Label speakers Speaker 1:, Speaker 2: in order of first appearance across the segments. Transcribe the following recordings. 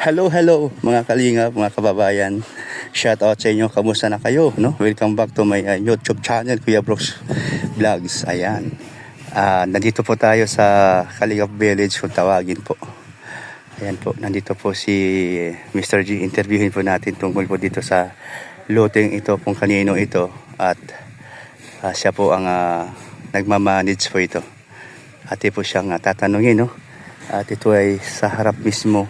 Speaker 1: Hello, hello mga kalingap, mga kababayan. Shout out sa inyo, kamusta na kayo? No? Welcome back to my YouTube channel, Kuya Brooks Vlogs. Ayan. Nandito po tayo sa Kalingap Village kung tawagin po. Ayan po, nandito po si Mr. G. Interviewin po natin tungkol po dito sa loteng ito, kung kanino ito. At siya po ang nagmamanage po ito. At po siyang tatanungin, no? At ito ay sa harap mismo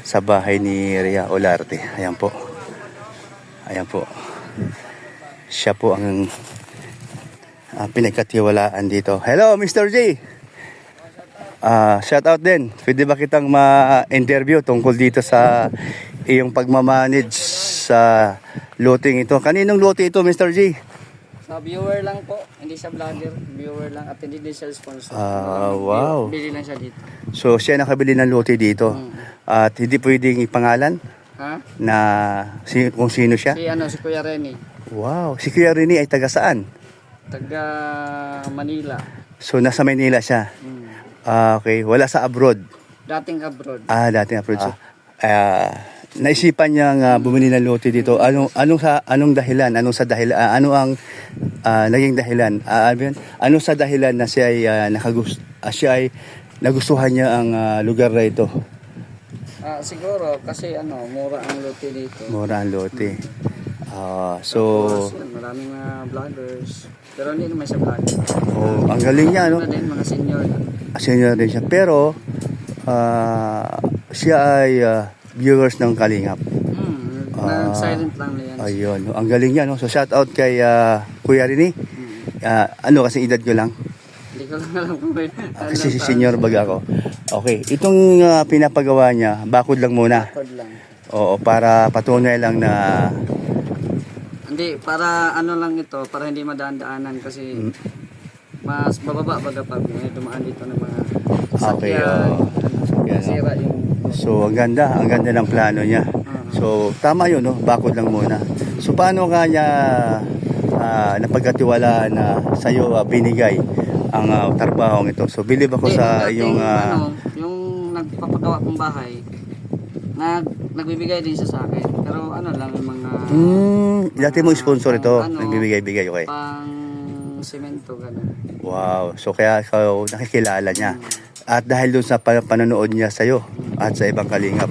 Speaker 1: sa bahay ni Rhea Olarte. Ayan po. Ayan po. Siya po ang pinagkatiwalaan dito. Hello, Mr. J. Shout out din. Pwede ba kitang ma-interview tungkol dito sa iyong pagmamanage sa loteng ito? Kaninong lote ito, Mr. J?
Speaker 2: Sa viewer lang po, hindi siya vlogger, viewer lang at hindi din siya sponsor.
Speaker 1: Wow.
Speaker 2: Bili lang siya dito.
Speaker 1: So siya nakabili ng lote dito. At hindi pwedeng ipangalan
Speaker 2: Ha?
Speaker 1: na kung sino siya?
Speaker 2: Si Kuya Rene,
Speaker 1: Wow. Si Kuya Rene ay taga saan?
Speaker 2: taga Manila.
Speaker 1: So nasa Maynila siya.
Speaker 2: Mm.
Speaker 1: Okay. Wala sa abroad.
Speaker 2: Dating abroad.
Speaker 1: Dating abroad. So, naisipan niyang bumili ng lote dito. Anong dahilan? Ano ang naging dahilan? Ano sa dahilan na siya ay nagustuhan niya ang lugar na ito?
Speaker 2: Siguro kasi mura ang lote dito.
Speaker 1: Mura ang lote.
Speaker 2: Tapos, maraming mga vloggers. Pero hindi naman siya vlogger.
Speaker 1: Ang galing niya, no?
Speaker 2: Ano din, mga senior lang.
Speaker 1: Senior din siya. Pero, siya ay viewers ng Kalingap.
Speaker 2: Silent lang na yan.
Speaker 1: Ayun. Ang galing niya, no? So, shout out kay Kuya Rini. Kasi edad ko lang.
Speaker 2: Hindi ko lang alam kung may...
Speaker 1: Kasi si senior baga ako. Okay. Itong pinapagawa niya, bakod lang muna.
Speaker 2: Record lang.
Speaker 1: Oo, para patunay lang na...
Speaker 2: Hindi, para lang ito, para hindi madaan-daanan kasi mas bababa baga pag may dumaan dito ng mga
Speaker 1: Okay,
Speaker 2: sakyan.
Speaker 1: Yan, no?
Speaker 2: Sira yung...
Speaker 1: So, ang ganda ng plano niya. So, tama yun, no? Bakod lang muna. So, paano ka niya napagkatiwalaan na sa'yo binigay ang trabahong ito? So, believe ako sa iyong...
Speaker 2: yung nagpapagawa kong bahay, nagbibigay din siya sa akin. Pero lang yung mga...
Speaker 1: dati mo sponsor ito, nagbibigay-bigay, okay?
Speaker 2: Pang semento, gano'n.
Speaker 1: Wow, so kaya ikaw nakikilala niya. At dahil doon sa panonood niya sa'yo at sa ibang Kalingap,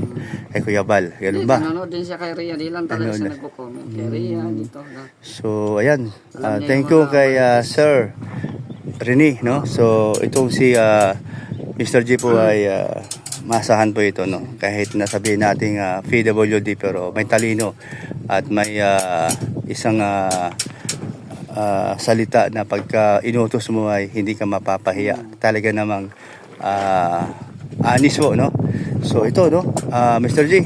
Speaker 1: kay Kuya Bal, ganun ba?
Speaker 2: Nanonood din siya kay Rhea, di lang talaga siya nagpo-comment. Kay Rhea, dito.
Speaker 1: So, ayan. Thank you kay Sir Rene, no? So, itong si Mr. G po ay masahan po ito, no? Kahit nasabihin nating PWD pero may talino at may isang salita na pagka inutos mo ay hindi ka mapapahiya. Talaga namang anis po, no? So ito, no? Mr. G,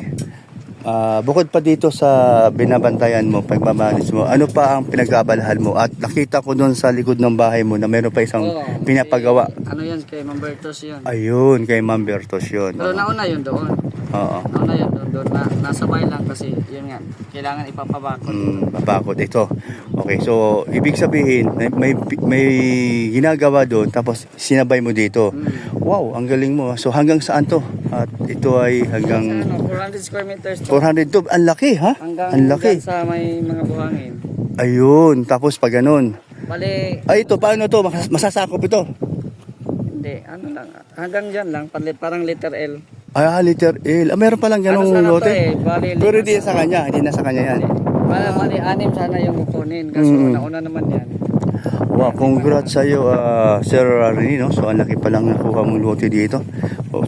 Speaker 1: bukod pa dito sa binabantayan mo, pagmamanage mo, ano pa ang pinag-aabalahan mo? At nakita ko doon sa likod ng bahay mo na meron pa isang pinapagawa.
Speaker 2: Yan, kay Ma'am Bertos yun.
Speaker 1: Ayun, kay Ma'am Bertos yun.
Speaker 2: Pero nauna yun doon.
Speaker 1: Oo.
Speaker 2: Nauna yun doon. Nasabay lang kasi yun nga. Kailangan ipapabakod.
Speaker 1: Babakod ito. Okay, so ibig sabihin may ginagawa doon tapos sinabay mo dito. Wow, ang galing mo. So hanggang saan to? At ito ay hanggang
Speaker 2: 400 square meters to.
Speaker 1: 400 to. Ang laki, ha? Ang laki.
Speaker 2: Sa may mga buhangin.
Speaker 1: Ayun, tapos pag ganun.
Speaker 2: Bali,
Speaker 1: Ay, ito, paano to? Masasakop ito?
Speaker 2: hindi, lang. Hanggang dyan lang, parang letter L.
Speaker 1: Liter L. Meron palang ganong lote.
Speaker 2: Bali,
Speaker 1: Pero hindi sa kanya. Hindi na sa kanya yan.
Speaker 2: Bali, 6 sana yung kukunin. Kaso nauna naman yan.
Speaker 1: Wow, congrats sa iyo, Sir Rene, no? So, ang laki palang nakuha mong lote dito.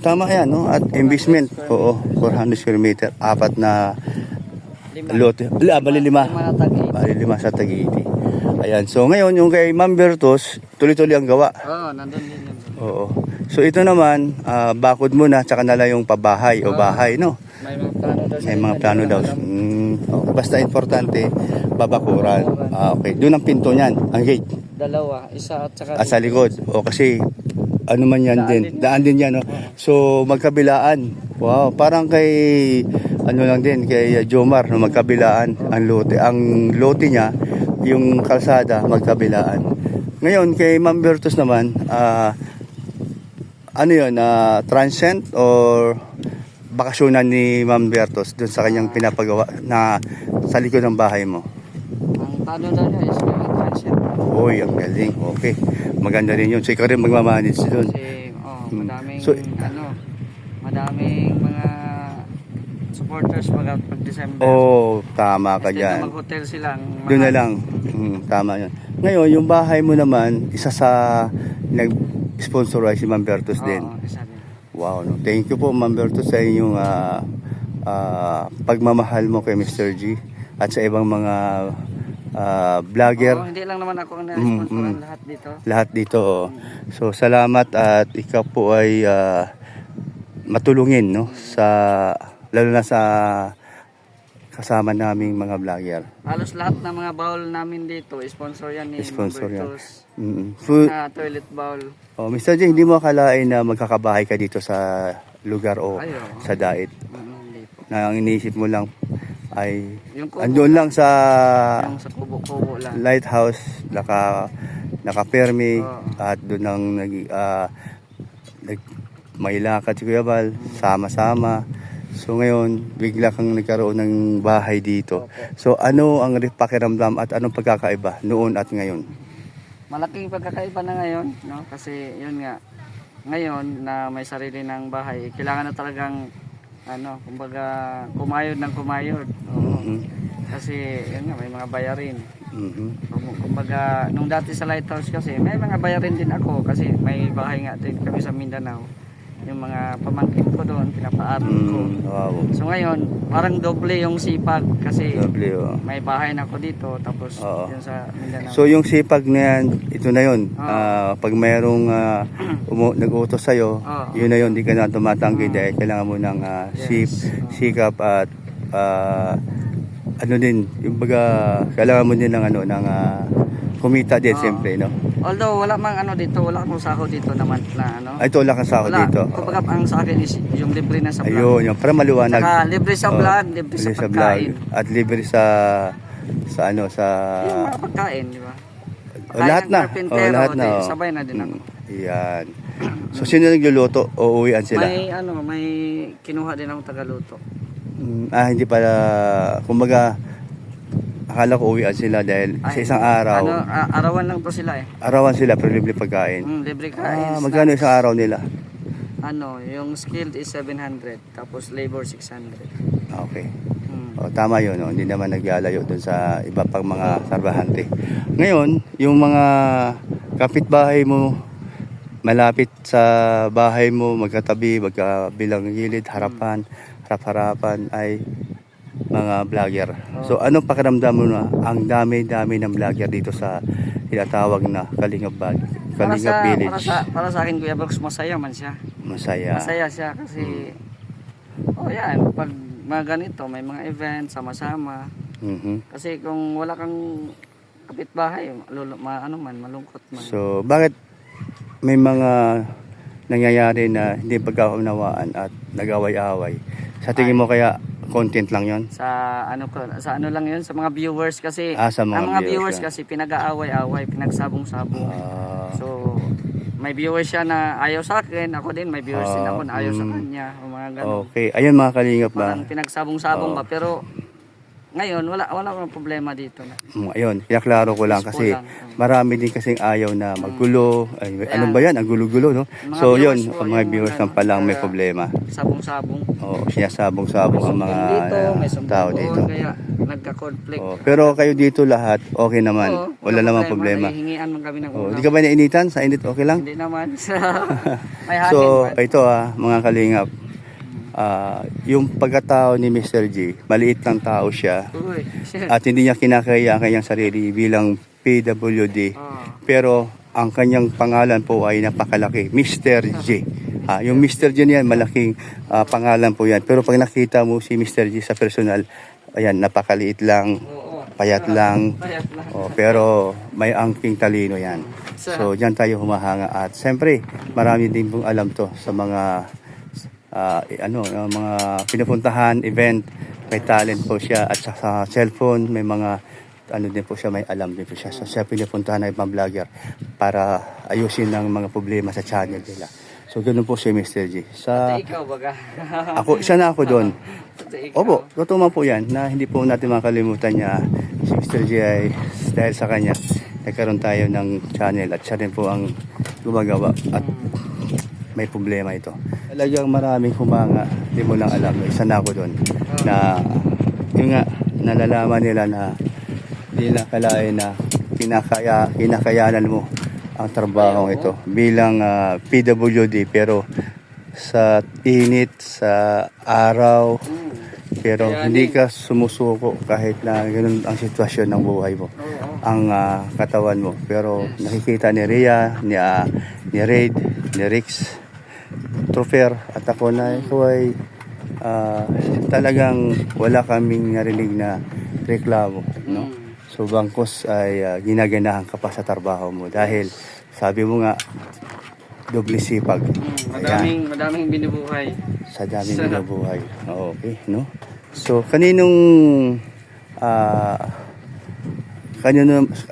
Speaker 1: Tama yan, no? At investment, 400 square meter, 4 na lote. Bali 5. Bali 5 sa Taguiti. Ayan, so ngayon, yung kay Ma'am Bertos, tuloy-tuloy ang gawa.
Speaker 2: Nandun din yun.
Speaker 1: Oo. So, ito naman, bakod muna, tsaka nala yung pabahay o bahay, no?
Speaker 2: May mga plano daw.
Speaker 1: May mga plano daw. Okay, basta importante, babakuran. Okay, doon ang pinto niyan, ang gate.
Speaker 2: Dalawa, isa at saka
Speaker 1: Sa likod. Kasi ano man yan daan din yan, no? So magkabilaan. Wow, parang kay lang din kay Jomar, no, magkabilaan ang lote niya, yung kalsada magkabilaan. Ngayon kay Ma'am Bertos naman, transient or bakasyonan ni Ma'am Bertos doon sa kanyang pinapagawa na sa likod ng bahay mo?
Speaker 2: Ang plano daw niya is may transient.
Speaker 1: Uy, ang galing. Okay. Maganda rin yun. So, ikaw rin magmamanage doon.
Speaker 2: Kasi madaming
Speaker 1: So,
Speaker 2: madaming mga supporters pag December.
Speaker 1: tama ka
Speaker 2: Instead na
Speaker 1: dyan.
Speaker 2: mag-hotel sila.
Speaker 1: Doon na lang. Tama yun. Ngayon, yung bahay mo naman, isa sa nag-sponsorize si Ma'am Bertos din.
Speaker 2: Oo, isa din.
Speaker 1: Wow, no. Thank you po Ma'am Bertos sa inyong pagmamahal mo kay Mr. G at sa ibang mga vlogger.
Speaker 2: Oo, hindi lang naman ako ang na-sponsoran lahat dito.
Speaker 1: Lahat dito. Oh. So salamat at ikaw po ay matulungin, no, sa lalo na sa kasama naming mga vlogger.
Speaker 2: Halos lahat ng mga bowl namin dito, sponsor yan ni
Speaker 1: Sponsor yan.
Speaker 2: Roberto's
Speaker 1: So,
Speaker 2: na toilet bowl.
Speaker 1: Mr. J, hindi mo akalain na magkakabahay ka dito sa lugar o
Speaker 2: Ay, oo.
Speaker 1: sa Dait?
Speaker 2: Hindi po.
Speaker 1: Na ang iniisip mo lang ay
Speaker 2: Yung kubo,
Speaker 1: andun lang sa
Speaker 2: yung sa kubo-kubo lang.
Speaker 1: lighthouse, nakapermi
Speaker 2: Oo.
Speaker 1: at doon ang may lakad si Kuya Bal, sama-sama. So ngayon, bigla kang nagkaroon ng bahay dito.
Speaker 2: Opo.
Speaker 1: So ano ang pakiramdam at anong pagkakaiba noon at ngayon?
Speaker 2: Malaking pagkakaiba na ngayon, no? Kasi yun nga, ngayon na may sarili ng bahay, kailangan na talagang kumbaga kumayod ng kumayod. Oo.
Speaker 1: Mhm.
Speaker 2: Kasi yun nga, may mga bayarin.
Speaker 1: Mhm.
Speaker 2: Kumbaga, nung dati sa lighthouse kasi, may mga bayarin din ako kasi may bahay nga din kami sa Mindanao. Yung mga pamangkin ko doon, pinapaaral ko.
Speaker 1: Wow.
Speaker 2: So ngayon, parang doble yung sipag kasi
Speaker 1: Lovely, oh.
Speaker 2: may bahay na ako dito tapos
Speaker 1: Oo.
Speaker 2: yun sa Mindanao.
Speaker 1: So yung sipag na yan, ito na yun.
Speaker 2: Oo.
Speaker 1: Pag mayroong nag-utos sa'yo,
Speaker 2: Oo.
Speaker 1: yun na yun, di ka na tumatanggi
Speaker 2: Oo.
Speaker 1: dahil kailangan mo ng
Speaker 2: Yes. Oo.
Speaker 1: sikap at ano din, yung baga, kailangan mo din ng kumita din
Speaker 2: Oo.
Speaker 1: siyempre, no?
Speaker 2: Although wala mang dito, wala akong sahod dito naman na
Speaker 1: Ay, ito wala kang sahod
Speaker 2: Wala.
Speaker 1: dito.
Speaker 2: Kumbaga ang sa akin is yung libre na sa vlog.
Speaker 1: Ayun, yung para maliwanag.
Speaker 2: Saka libre sa
Speaker 1: Oo,
Speaker 2: vlog, libre sa pagkain.
Speaker 1: At libre sa
Speaker 2: Yung mga pagkain, di ba?
Speaker 1: lahat na. Lahat na.
Speaker 2: Di, sabay na din ako.
Speaker 1: Yan. So sino nagluluto? O uwian sila?
Speaker 2: May kinuha din akong tagaluto.
Speaker 1: Hindi pala, kumbaga, akala ko uwian sila dahil sa isang araw,
Speaker 2: Arawan lang to sila eh.
Speaker 1: arawan sila pero libre pagkain.
Speaker 2: Libre kain.
Speaker 1: Magkano isang araw nila?
Speaker 2: Yung skilled is 700, tapos labor 600.
Speaker 1: Okay. Tama yun, no? Hindi naman nagyalayo doon sa iba pang mga trabahante. Ngayon, yung mga kapitbahay mo, malapit sa bahay mo, magkatabi, magkabilang gilid, harap-harapan ay mga vlogger. So anong pakiramdam mo na ang dami-dami ng vlogger dito sa tinatawag na Kalingap Village?
Speaker 2: Para sa akin, Kuya Brooks, masaya man siya.
Speaker 1: Masaya.
Speaker 2: Masaya siya kasi yan, pag mga ganito, may mga event, sama-sama. Kasi kung wala kang kapitbahay, malungkot man.
Speaker 1: So bakit may mga nangyayari na hindi pagkaunawaan at nag-away-away? Sa tingin mo kaya content lang yon?
Speaker 2: Sa ano lang yun, sa mga viewers kasi.
Speaker 1: Sa mga
Speaker 2: ang mga
Speaker 1: viewers
Speaker 2: viewers kasi pinag-aaway-away, pinagsabong-sabong. So may viewers siya na ayaw sa akin, ako din may viewers din ako na ayaw sa kanya, o mga ganun.
Speaker 1: Okay, ayun mga Kalingap ba?
Speaker 2: Parang pinagsabong-sabong ba, pero ngayon wala akong problema dito na.
Speaker 1: Ayun, kinaklaro ko lang kasi
Speaker 2: Lang.
Speaker 1: marami din kasing ayaw na maggulo. Ano ba yan? Ang gulo-gulo, no?
Speaker 2: Mga
Speaker 1: So
Speaker 2: viewers
Speaker 1: yun,
Speaker 2: po,
Speaker 1: ang mga
Speaker 2: yung
Speaker 1: viewers lang palang may problema.
Speaker 2: Sabong-sabong.
Speaker 1: Sinasabong-sabong ang mga
Speaker 2: dito, may
Speaker 1: tao
Speaker 2: sumbong
Speaker 1: dito.
Speaker 2: doon, kaya nagka-conflict.
Speaker 1: Pero kayo dito lahat, okay naman.
Speaker 2: Oo,
Speaker 1: Wala namang problema.
Speaker 2: Hihingian man kami ng ulam.
Speaker 1: Di ka ba nainitan? Sa init, okay lang?
Speaker 2: Hindi naman. May hatin
Speaker 1: So,
Speaker 2: man.
Speaker 1: ito mga Kalingap. Yung pagkatao ni Mr. G, maliit lang tao siya.
Speaker 2: Uy, shit.
Speaker 1: At hindi niya kinakaya ang kanyang sarili bilang PWD. Pero ang kanyang pangalan po ay napakalaki, Mr. G. Yung Mr. G niyan, malaking pangalan po yan. Pero pag nakita mo si Mr. G sa personal, ayan, napakaliit lang, payat lang. Pero may angking talino yan. So, dyan tayo humahanga. At siyempre, marami din pong alam to sa mga mga pinupuntahan, event, may talent po siya at sa cellphone may mga din po siya, may alam din po siya. So siya pinupuntahan ng ibang vlogger para ayusin ang mga problema sa channel nila. So, ganun po si Mr. G. Sa,
Speaker 2: Pati ikaw baga.
Speaker 1: siya na ako doon.
Speaker 2: Pati ikaw.
Speaker 1: Opo, totoo man po yan na hindi po natin makalimutan niya si Mr. G ay dahil sa kanya nagkaroon tayo ng channel at siya rin po ang gumagawa at may problema ito. Talagang maraming humanga, hindi mo lang alam. Isa na ako doon na yung nga, nalalaman nila na hindi lang kalain na kinakayanan mo ang trabaho ito bilang PWD pero sa init, sa araw, pero hindi ka sumusuko kahit na ganun ang sitwasyon ng buhay mo, ang katawan mo. Pero nakikita ni Rhea, ni Raid, ni Rix, Trofer at ako na ito ay talagang wala kaming narinig na reklamo, no? So bangkos ay ginaganahan ka pa sa trabaho mo dahil sabi mo nga doble sipag.
Speaker 2: Madaming binubuhay.
Speaker 1: Sa daming binubuhay. Okay, no? So kaninong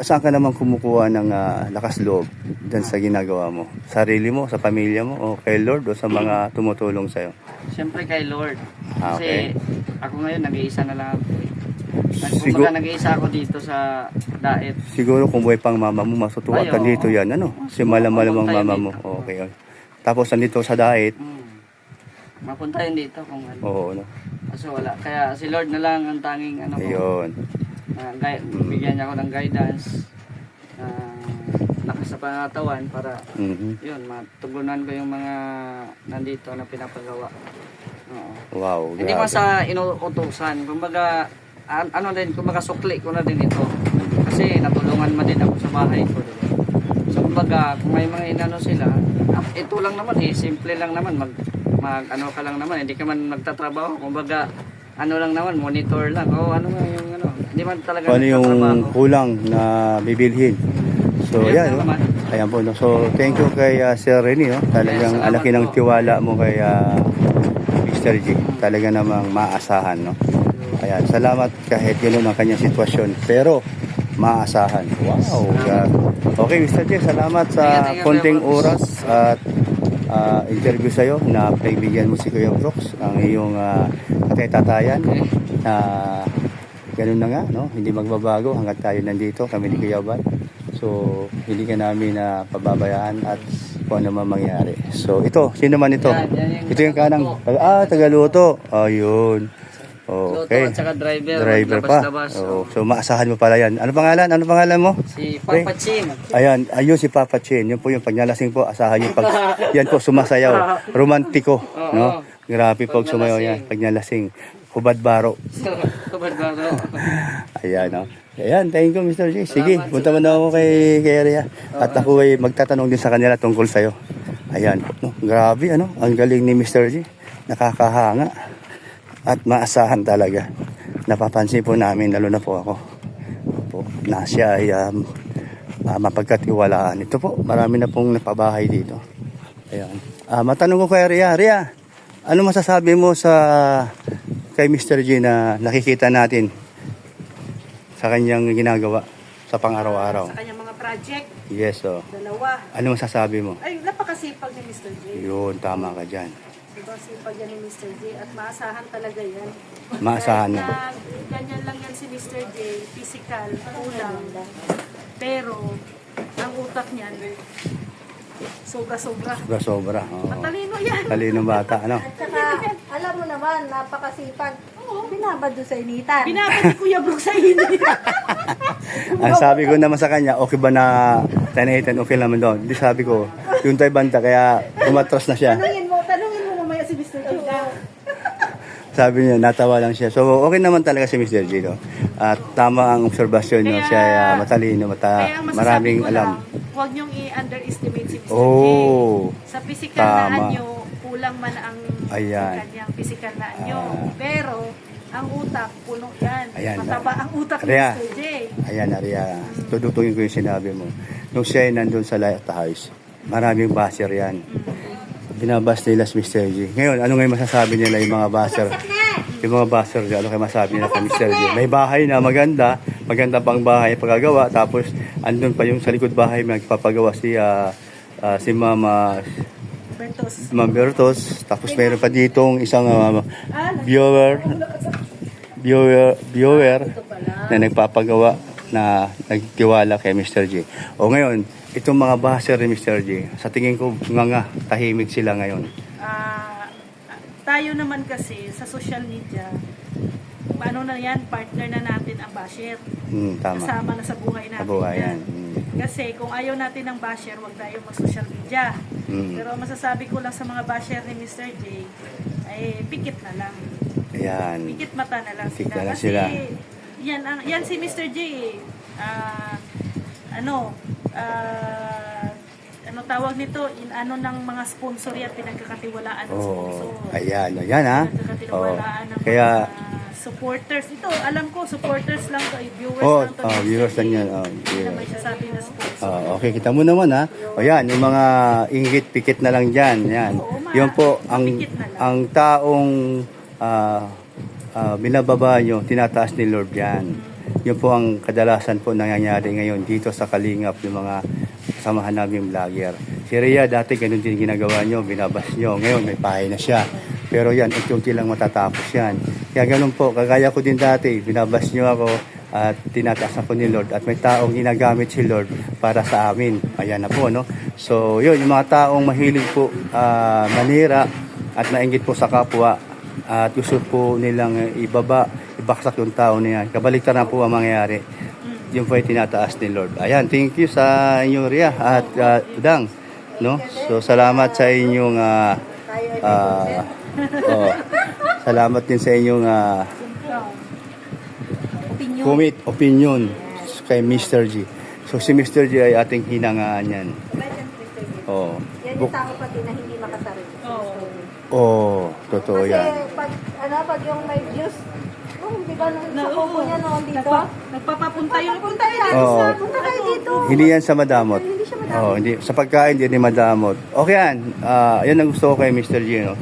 Speaker 1: saan ka naman kumukuha ng lakas loob dyan sa ginagawa mo? Sarili mo, sa pamilya mo, o kay Lord, o sa mga tumutulong sa'yo?
Speaker 2: Siyempre kay Lord.
Speaker 1: Okay.
Speaker 2: Kasi ako ngayon nag-iisa na lang ako. Kumbaga nag-iisa ako dito sa Daet.
Speaker 1: Siguro kung buhay pang mama mo, masutuwa ka dito yan. Ano? Si malam-malamang mama mo. Okay. Tapos nandito sa Daet.
Speaker 2: Mapunta yun dito kung ano.
Speaker 1: Oo, no?
Speaker 2: Kaso wala. Kaya si Lord na lang ang tanging ano ko.
Speaker 1: Ayun.
Speaker 2: Bigyan niya ako ng guidance. Lakas sa pangatawan para yun, matugunan ko yung mga nandito na pinapagawa. Oo.
Speaker 1: Wow,
Speaker 2: hindi man sa inuutusan. Kumbaga, kumbaga sukli ko na din ito. Kasi natulungan man din ako sa bahay ko. Diba? So kumbaga, kung may mga inano sila, ito lang naman simple lang naman. Ano ka lang naman, hindi ka man nagtatrabaho. Kumbaga, ano lang naman, monitor lang. O ano nga yung ano, hindi man talaga
Speaker 1: ano yung kulang na bibilhin. So yan, no? Ayan po. No? So thank you kay Sir Rene. No? Talagang alaki ng tiwala mo kay Mr. G. Talaga namang maasahan. No? Ayan, salamat kahit gano'n ang kanyang sitwasyon. Pero maasahan. Wow. Okay, Mr. G, salamat sa konting oras at interview sa'yo na pagbigyan mo si Kuya Brooks ang iyong katay-tatayan na ganun na nga, no? Hindi magbabago hanggat tayo nandito, kami ni Kuya Bal. So, hindi ka namin pababayaan at kung ano man mangyari. So, ito, sino man ito? Ito yung kanang, tagaluto. Ayun. Okay.
Speaker 2: Luto at saka
Speaker 1: Driver pa. Oh, so, maasahan mo pala yan. Ano pangalan mo?
Speaker 2: Si Papa Chin.
Speaker 1: Ayan, ayun si Papa Chin. Yun po yung pagnalasing po, asahan yung yan po sumasayaw. Romantiko, no? Grabe po sumayaw yan, pagnalasing. Hubad baro.
Speaker 2: Hubad baro.
Speaker 1: Ayan, no? Ayan, thank you Mr. G. Sige, punta mo na ako kay Rhea. At ako ay magtatanong din sa kanila tungkol sa'yo. Ayan, no? Grabe, ano? Ang galing ni Mr. G. Nakakahanga. At maasahan talaga. Napapansin po namin, lalo na po ako. Na siya ay mapagkatiwalaan. Ito po, marami na pong napabahay dito. Ayan. Matanong ko kay Rhea. Rhea, ano masasabi mo kay Mr. G na nakikita natin sa kanyang ginagawa sa pang-araw-araw?
Speaker 3: Sa kanyang mga project.
Speaker 1: Yes, oh.
Speaker 3: Dalawa.
Speaker 1: Ano masasabi mo?
Speaker 3: Ay, napakasipag ni Mr. J.
Speaker 1: Yun, tama ka dyan.
Speaker 3: Napakasipag yan ni Mr. J at maasahan talaga yan.
Speaker 1: Maasahan na.
Speaker 3: Ganyan lang yan si Mr. J, physical, kulang. Pero, ang utak niyan, sobra-sobra.
Speaker 1: Sobra-sobra. Oh.
Speaker 3: Matalino yan.
Speaker 1: Talino bata, ano?
Speaker 4: At saka, alam mo naman, napakasipag. Binabad doon sa initan.
Speaker 3: Binabad ni Kuya Brooks sa init.
Speaker 1: Ang sabi ko naman sa kanya, okay ba na 10-8 okay naman doon? Hindi sabi ko, yung tayo banta, kaya umatras na siya.
Speaker 3: Tanungin mo mamaya si Mr. J.
Speaker 1: Sabi niya, natawa lang siya. So, okay naman talaga si Mr. G, no? At tama ang obserbasyon niyo. Siya ay matalino, maraming alam.
Speaker 3: Huwag niyong i-underestimate si Mr.
Speaker 1: Oh,
Speaker 3: J. Sa physical
Speaker 1: tama.
Speaker 3: na anyo, kulang man ang kanyang physical na anyo. Pero, ang utak, puno yan.
Speaker 1: Ayan,
Speaker 3: Mataba ang utak ni
Speaker 1: Rhea.
Speaker 3: Mr. J.
Speaker 1: Ayan, Rhea. Tudutungin ko yung sinabi mo. Nung siya ay nandun sa lighthouse, maraming baser yan. Binabas nila si Mr. G. Ngayon, ano ngayon masasabi nila yung mga baser? Yung mga baser dyan, ano kayo masasabi nila kay Mr. G? May bahay na maganda pang bahay pagkagawa, tapos andun pa yung sa likod bahay, magpapagawa si Mama
Speaker 3: Bertos.
Speaker 1: Mambertos. Tapos meron pa ditong isang
Speaker 3: Ah,
Speaker 1: viewer
Speaker 4: Ito pala.
Speaker 1: na nagpapagawa na nagtiwala kay Mr. J. O ngayon, itong mga baser ni Mr. J, sa tingin ko nga tahimik sila ngayon.
Speaker 3: Tayo naman kasi sa social media, ano na yan, partner na natin ang basher.
Speaker 1: Tama.
Speaker 3: Kasama na sa buhay natin.
Speaker 1: Kabuhayan.
Speaker 3: Kasi kung ayaw natin ng basher, wag tayo mag-social media.
Speaker 1: Mm.
Speaker 3: Pero masasabi ko lang sa mga basher ni Mr. J, ay pikit na lang.
Speaker 1: Ayan.
Speaker 3: Pikit mata na lang
Speaker 1: Pikit
Speaker 3: sila.
Speaker 1: na lang
Speaker 3: Kasi
Speaker 1: sila.
Speaker 3: yan si Mr. J, ano tawag nito, ano ng mga sponsor yan, pinagkakatiwalaan ng sponsor.
Speaker 1: Ayan. Ayan ha.
Speaker 3: Pinagkakatiwalaan ng
Speaker 1: Kaya,
Speaker 3: mga supporters. Ito, alam ko, supporters lang to, viewers lang to.
Speaker 1: viewers lang yan.
Speaker 3: Hindi na may sasabi na sponsor.
Speaker 1: Okay, kita mo naman ha. O yan, yung mga inggit, pikit na lang dyan. Yan. Yun po,
Speaker 3: Pikit na lang.
Speaker 1: ang taong binababa nyo, tinataas ni Lord yan. Yun po ang kadalasan po nangyayari ngayon dito sa Kalingap, yung mga kasamahan namin vlogger. Si Rhea, dati ganun din ginagawa nyo, binabas nyo. Ngayon, may pahay na siya. Pero yan, unti lang matatapos yan. Kaya ganun po, kagaya ko din dati, binabas nyo ako at tinataas ako ni Lord. At may taong ginagamit si Lord para sa amin. Ayan na po, no? So, yun, yung mga taong mahilig po manira at nainggit po sa kapwa at gusto po nilang ibaksak yung tao niya. Kabaliktaran po ang mangyayari. Yun po ay tinataas ni Lord. Ayan, thank you sa inyong Rhea at Udang. No? So, salamat sa inyong salamat din sa inyong opinion kay Mr. G. So, si Mr. G ay ating hinangaan yan. Oh.
Speaker 4: Yan yung tao pati na hindi makasarili.
Speaker 1: Oh, totoo
Speaker 4: Kasi
Speaker 1: yan.
Speaker 4: pag yung may views, di ba sa kubo niya noon dito?
Speaker 3: Nagpapapunta yun.
Speaker 4: Punta yan.
Speaker 1: Oo.
Speaker 4: Punta kayo dito.
Speaker 1: Hindi yan sa madamot.
Speaker 4: Hindi siya madamot.
Speaker 1: Oh, hindi sa pagkain hindi madamot. Okay yan. Yan ang gusto ko kay Mr. G, no.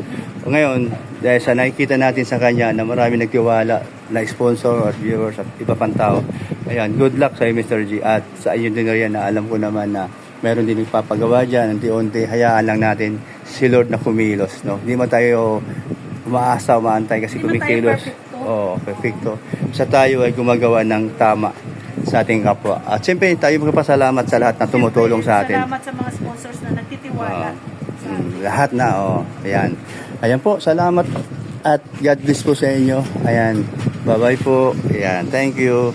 Speaker 1: Ngayon, dahil sa nakikita natin sa kanya na marami nagtiwala na sponsor at viewers at iba pang tao. Ayan, good luck sa Mr. G at sa inyo din rin na alam ko naman na meron din nagpapagawa dyan. Unti-unti, hayaan lang natin si Lord na kumilos, no. Hindi man tayo umaasa, umaantay kasi
Speaker 3: Hindi man tayo
Speaker 1: kumikilos.
Speaker 3: perfecto.
Speaker 1: Perfecto. Sa tayo ay gumagawa ng tama sa ating kapwa. At siyempre tayo magpasalamat sa lahat na tumutulong sa atin.
Speaker 3: Salamat sa mga sponsors na nagtitiwala.
Speaker 1: Lahat na, ayan. Ayan po, salamat at God bless po sa inyo. Ayan, bye-bye po. Ayan, thank you.